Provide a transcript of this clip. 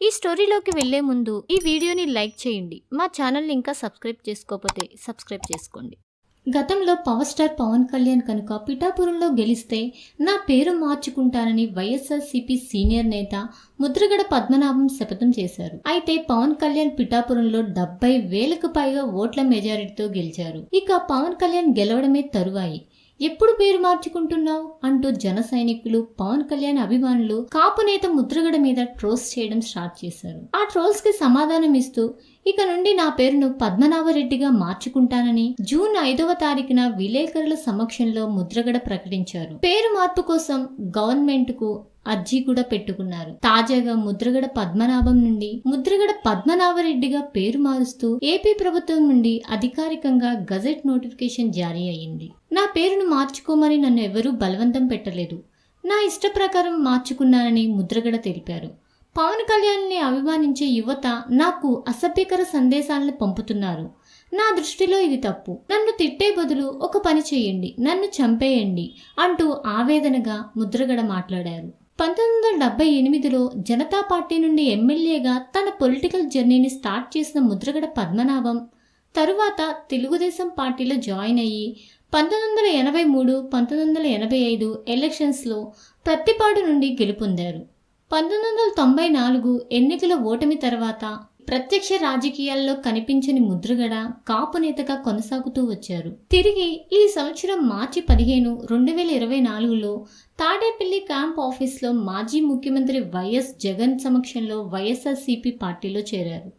ఈ స్టోరీలోకి వెళ్లే ముందు ఈ వీడియోని లైక్ చేయండి. మా ఛానల్ని ఇంకా సబ్స్క్రైబ్ చేసుకోకపోతే సబ్స్క్రైబ్ చేసుకోండి. గతంలో పవర్ స్టార్ పవన్ కళ్యాణ్ కనుక పిఠాపురంలో గెలిస్తే నా పేరు మార్చుకుంటానని వైఎస్ఆర్సీపీ సీనియర్ నేత ముద్రగడ పద్మనాభం శపథం చేశారు. అయితే పవన్ కళ్యాణ్ పిఠాపురంలో 70,000కు పైగా ఓట్ల మెజారిటీతో గెలిచారు. ఇక పవన్ కళ్యాణ్ గెలవడమే తరువాయి. ఎప్పుడు పేరు మార్చుకుంటున్నావు అంటూ జన సైనికులు, పవన్ కళ్యాణ్ అభిమానులు కాపు నేత ముద్రగడ మీద ట్రోల్స్ చేయడం స్టార్ట్ చేశారు. ఆ ట్రోల్స్ కి సమాధానం ఇస్తూ ఇక నుండి నా పేరును పద్మనాభరెడ్డిగా మార్చుకుంటానని జూన్ 5వ తారీఖున విలేకరుల సమక్షంలో ముద్రగడ ప్రకటించారు. పేరు మార్పు కోసం గవర్నమెంట్ కు అర్జీ కూడా పెట్టుకున్నారు. తాజాగా ముద్రగడ పద్మనాభం నుండి ముద్రగడ పద్మనాభరెడ్డిగా పేరు మారుస్తూ ఏపీ ప్రభుత్వం నుండి అధికారికంగా గజెట్ నోటిఫికేషన్ జారీ అయ్యింది. నా పేరును మార్చుకోమని నన్ను ఎవరూ బలవంతం పెట్టలేదు. నా ఇష్ట ప్రకారం మార్చుకున్నానని ముద్రగడ తెలిపారు. పవన్ కళ్యాణ్ని అభిమానించే యువత నాకు అసభ్యకర సందేశాలను పంపుతున్నారు. నా దృష్టిలో ఇది తప్పు. నన్ను తిట్టే బదులు ఒక పని చేయండి, నన్ను చంపేయండి అంటూ ఆవేదనగా ముద్రగడ మాట్లాడారు. 1978లో జనతా పార్టీ నుండి ఎమ్మెల్యేగా తన పొలిటికల్ జర్నీని స్టార్ట్ చేసిన ముద్రగడ పద్మనాభం తరువాత తెలుగుదేశం పార్టీలో జాయిన్ అయ్యి 1983, 1985 ఎలక్షన్స్లో ప్రత్తిపాడు నుండి గెలుపొందారు. 1994 ఎన్నికల ఓటమి తర్వాత ప్రత్యక్ష రాజకీయాల్లో కనిపించని ముద్రగడ కాపు నేతగా కొనసాగుతూ వచ్చారు. తిరిగి ఈ సంవత్సరం మార్చి 15, 2024లో తాడేపల్లి క్యాంప్ ఆఫీస్లో మాజీ ముఖ్యమంత్రి వైఎస్ జగన్ సమక్షంలో వైఎస్ఆర్సీపీ పార్టీలో చేరారు.